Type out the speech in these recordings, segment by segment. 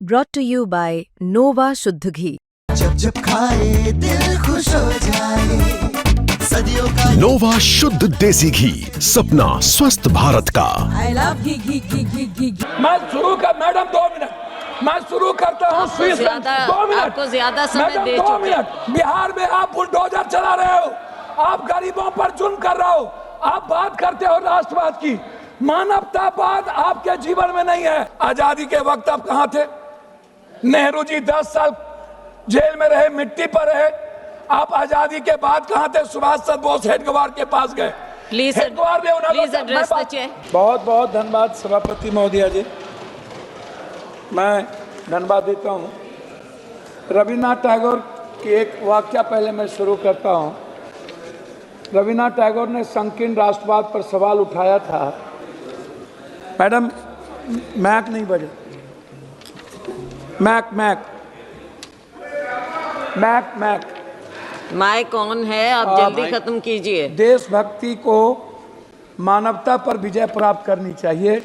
brought to you by Nova शुद्ध घी। जब जब खाए दिल खुश हो जाए, सदियों का नोवा शुद्ध देसी घी, सपना स्वस्थ भारत का। I love घी घी घी घी घी घी। मैं शुरू कर मैडम 2 मिनट मैं शुरू करता हूँ। आपको ज्यादा समय दे 2 मिनट। बिहार में आप बुलडोजर चला रहे हो, आप गरीबों पर जुल्म कर रहे हो, आप बात करते हो राष्ट्रवाद की, मानवतावाद आपके जीवन में नहीं है। आजादी के वक्त आप कहाँ थे? नेहरू जी 10 साल जेल में रहे, मिट्टी पर रहे। आप आजादी के बाद कहाँ थे? सुभाष चंद्र बोस हेडक्वार के पास गए। Please address the chair. बहुत बहुत धन्यवाद सभापति महोदया जी, मैं धन्यवाद देता हूँ। रविन्द्रनाथ टैगोर की एक वाक्य पहले मैं शुरू करता हूँ। रविन्द्रनाथ टैगोर ने संकीर्ण राष्ट्रवाद पर सवाल उठाया था। मैडम मैक नहीं बजे, mic mic mic mic mic on है, आप जल्दी खत्म कीजिए। देशभक्ति को मानवता पर विजय प्राप्त करनी चाहिए।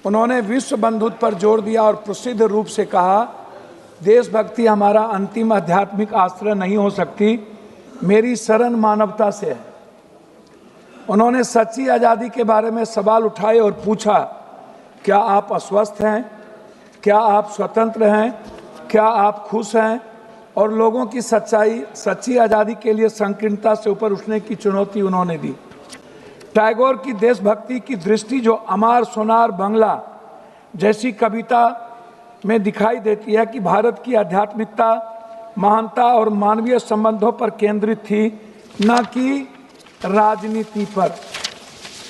उन्होंने विश्व बंधुत्व पर जोर दिया और प्रसिद्ध रूप से कहा, देशभक्ति हमारा अंतिम आध्यात्मिक आश्रय नहीं हो सकती, मेरी शरण मानवता से है। उन्होंने सच्ची आज़ादी के बारे में सवाल उठाए और पूछा, क्या आप अस्वस्थ हैं? क्या आप स्वतंत्र हैं? क्या आप खुश हैं? और लोगों की सच्ची आज़ादी के लिए संकीर्णता से ऊपर उठने की चुनौती उन्होंने दी। टैगोर की देशभक्ति की दृष्टि जो अमार सोनार बंगला जैसी कविता में दिखाई देती है कि भारत की आध्यात्मिकता, महानता और मानवीय संबंधों पर केंद्रित थी, न कि राजनीति पर।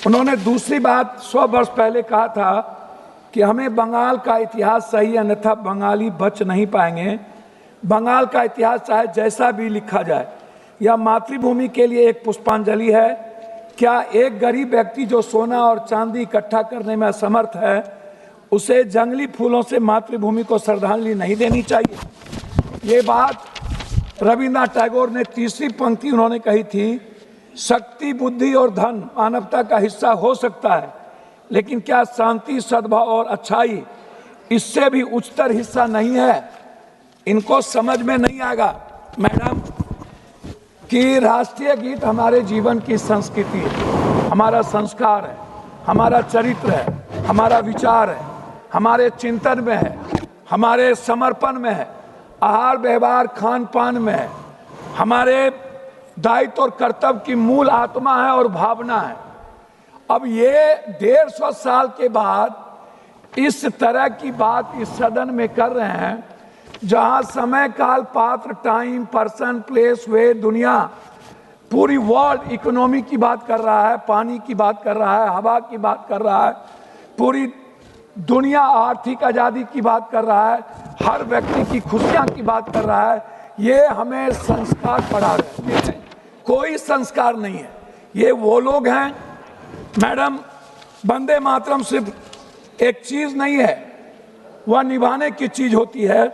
उन्होंने दूसरी बात 100 वर्ष पहले कहा था कि हमें बंगाल का इतिहास सही, अन्यथा बंगाली बच नहीं पाएंगे। बंगाल का इतिहास चाहे जैसा भी लिखा जाए, यह मातृभूमि के लिए एक पुष्पांजलि है। क्या एक गरीब व्यक्ति जो सोना और चांदी इकट्ठा करने में असमर्थ है, उसे जंगली फूलों से मातृभूमि को श्रद्धांजलि नहीं देनी चाहिए? ये बात रविन्द्रनाथ टैगोर ने तीसरी पंक्ति उन्होंने कही थी, शक्ति, बुद्धि और धन मानवता का हिस्सा हो सकता है, लेकिन क्या शांति, सद्भाव और अच्छाई इससे भी उच्चतर हिस्सा नहीं है? इनको समझ में नहीं आएगा मैडम कि राष्ट्रीय गीत हमारे जीवन की संस्कृति है, हमारा संस्कार है, हमारा चरित्र है, हमारा विचार है, हमारे चिंतन में है, हमारे समर्पण में है, आहार व्यवहार खान पान में है, हमारे दायित्व और कर्तव्य की मूल आत्मा है और भावना है। अब ये 150 साल के बाद इस तरह की बात इस सदन में कर रहे हैं, जहां समय, काल, पात्र, टाइम, पर्सन, प्लेस, वे, दुनिया, पूरी वर्ल्ड इकोनॉमी की बात कर रहा है, पानी की बात कर रहा है, हवा की बात कर रहा है, पूरी दुनिया आर्थिक आज़ादी की बात कर रहा है, हर व्यक्ति की खुशियां की बात कर रहा है। ये हमें संस्कार पढ़ा रहे हैं, कोई संस्कार नहीं है। ये वो लोग हैं मैडम, वंदे मातरम सिर्फ एक चीज नहीं है, वह निभाने की चीज होती है।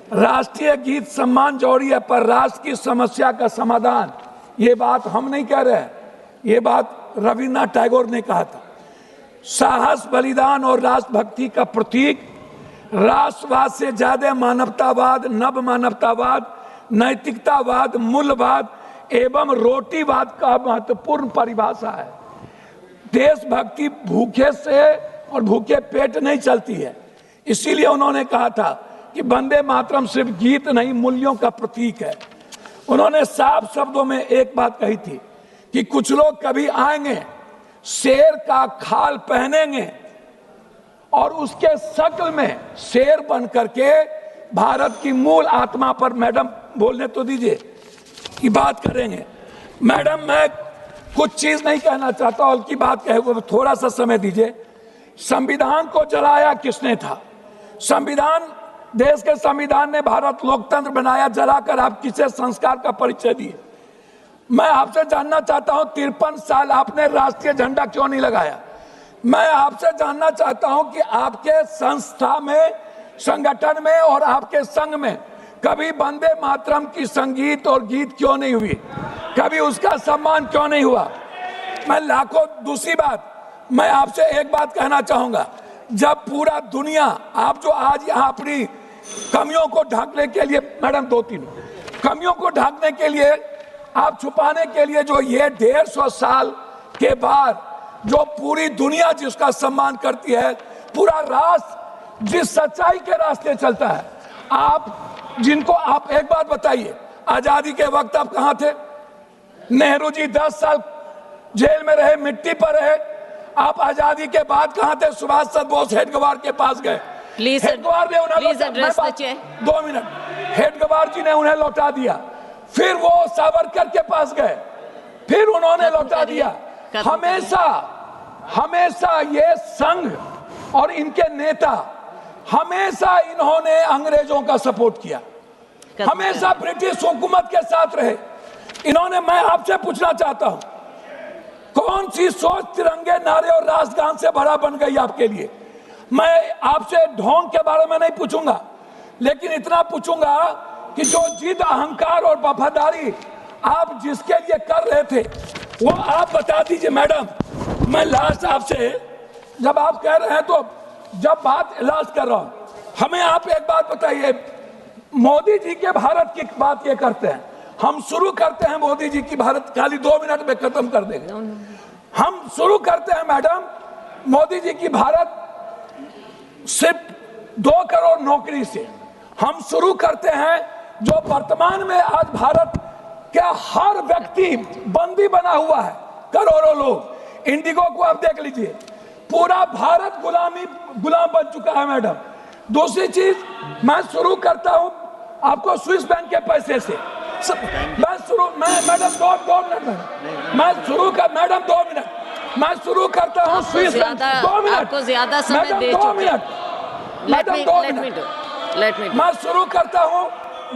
राष्ट्रीय गीत सम्मान जरूरी है, पर राष्ट्र की समस्या का समाधान, ये बात हम नहीं कह रहे हैं, ये बात रविन्द्रनाथ टैगोर ने कहा था। साहस, बलिदान और राष्ट्रभक्ति का प्रतीक, राष्ट्रवाद से ज्यादा मानवतावाद, नव मानवतावाद, नैतिकतावाद, मूल्यवाद एवं रोटीवाद का महत्वपूर्ण परिभाषा है। देशभक्ति भूखे से और भूखे पेट नहीं चलती है, इसीलिए उन्होंने कहा था कि वंदे मातरम सिर्फ गीत नहीं, मूल्यों का प्रतीक है। उन्होंने साफ शब्दों में एक बात कही थी कि कुछ लोग कभी आएंगे, शेर का खाल पहनेंगे और उसके शक्ल में शेर बन करके भारत की मूल आत्मा पर, मैडम बोलने तो दीजिए, की बात करेंगे। मैडम मैं कुछ चीज नहीं कहना चाहता, और की बात कहे वो थोड़ा सा समय दीजिए। संविधान को जलाया किसने था? संविधान, देश के संविधान ने भारत लोकतंत्र बनाया, जलाकर आप किसे संस्कार का परिचय दिए? मैं आपसे जानना चाहता हूं, 53 साल आपने राष्ट्रीय झंडा क्यों नहीं लगाया? मैं आपसे जानना चाहता हूं कि आपके संस्था में, संगठन में और आपके संघ में कभी वंदे मातरम की संगीत और गीत क्यों नहीं हुई? कभी उसका सम्मान क्यों नहीं हुआ? मैं लाखों, दूसरी बात मैं आपसे एक बात कहना चाहूंगा, जब पूरा दुनिया, आप जो आज यहाँ अपनी कमियों को ढकने के लिए, मैडम 2-3 कमियों को ढकने के लिए, आप छुपाने के लिए, जो ये 150 साल के बाद जो पूरी दुनिया जिसका सम्मान करती है, पूरा राष्ट्र जिस सच्चाई के रास्ते चलता है, आप जिनको, आप एक बात बताइए, आजादी के वक्त आप कहां थे? नेहरू जी 10 साल जेल में रहे, मिट्टी पर रहे। आप आजादी के बाद कहां थे? सुभाष चंद्र बोस हेडगवार के पास गए। हेडगवार ने उन्हें 2 मिनट, हेडगवार जी ने उन्हें लौटा दिया। फिर वो सावरकर के पास गए, फिर उन्होंने लौटा दिया। हमेशा ये संघ और इनके नेता, हमेशा इन्होंने अंग्रेजों का सपोर्ट किया, हमेशा ब्रिटिश हुकूमत के साथ रहे इन्होंने। मैं आपसे पूछना चाहता हूं, कौन सी सोच तिरंगे नारे और राष्ट्रगान से भरा बन गई आपके लिए? मैं आपसे ढोंग के बारे में नहीं पूछूंगा, लेकिन इतना पूछूंगा कि जो जिद, अहंकार और वफादारी आप जिसके लिए कर रहे थे, वो आप बता दीजिए। मैडम, मैं लास्ट आपसे, जब आप कह रहे हैं तो जब बात इलाज कर रहा हूं, हमें आप एक बात बताइए। मोदी जी के भारत की बात ये करते हैं, हम शुरू करते हैं मोदी जी की भारत, खाली 2 मिनट में खत्म कर देंगे। हम शुरू करते हैं मैडम मोदी जी की भारत सिर्फ 2 करोड़ नौकरी से। हम शुरू करते हैं जो वर्तमान में आज भारत का हर व्यक्ति बंदी बना हुआ है, करोड़ों लोग। इंडिगो को आप देख लीजिए, पूरा भारत गुलाम बन चुका है मैडम। दूसरी चीज, मैं शुरू करता हूं आपको स्विस बैंक के पैसे से। मैडम 2 मिनट, मैं शुरू कर, मैडम 2 मिनट, मैं शुरू करता हूं स्विस बैंक। 2 मिनट, आपको ज्यादा समय दे चुके। 2 मिनट, मैडम 2 मिनट, मैं शुरू करता हूं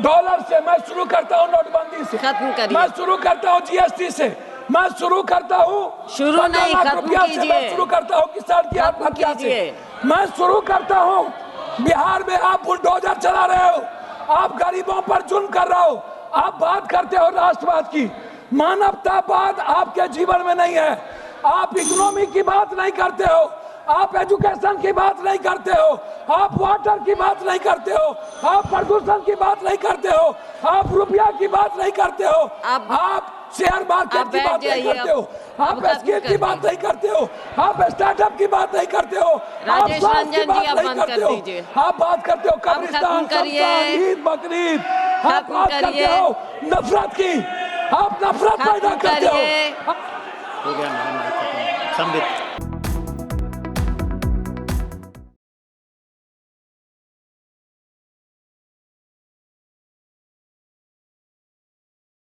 डॉलर से, मैं शुरू करता हूं नोटबंदी से, खत्म करिए। मैं शुरू करता हूं जीएसटी से, मैं शुरू करता हूं शुरू नहीं, खत्म कीजिए। मैं शुरू करता हूं किसान की आत्महत्या से, मैं शुरू करता हूं बिहार में आप बुलडोजर चला रहे हो, आप गरीबों पर जुल्म कर रहे हो, आप बात करते हो राष्ट्रवाद की, मानवतावाद आपके जीवन में नहीं है। आप इकोनॉमी की बात नहीं करते हो, आप एजुकेशन की बात नहीं करते हो, आप वाटर की बात नहीं करते हो, आप प्रदूषण की बात नहीं करते हो, आप रुपया की बात नहीं करते हो, आप शेयर मार्केट की बात नहीं करते हो, आप स्किल की बात नहीं करते हो, आप स्टार्टअप की बात नहीं करते हो, आप स्वास्थ्य की बात नहीं करते हो, आप बात करते हो कब्रिस्तान, ईद, बकरीद, आप बात करते हो नफरत की, आप नफरत पैदा करते हो। हो गया, संबित।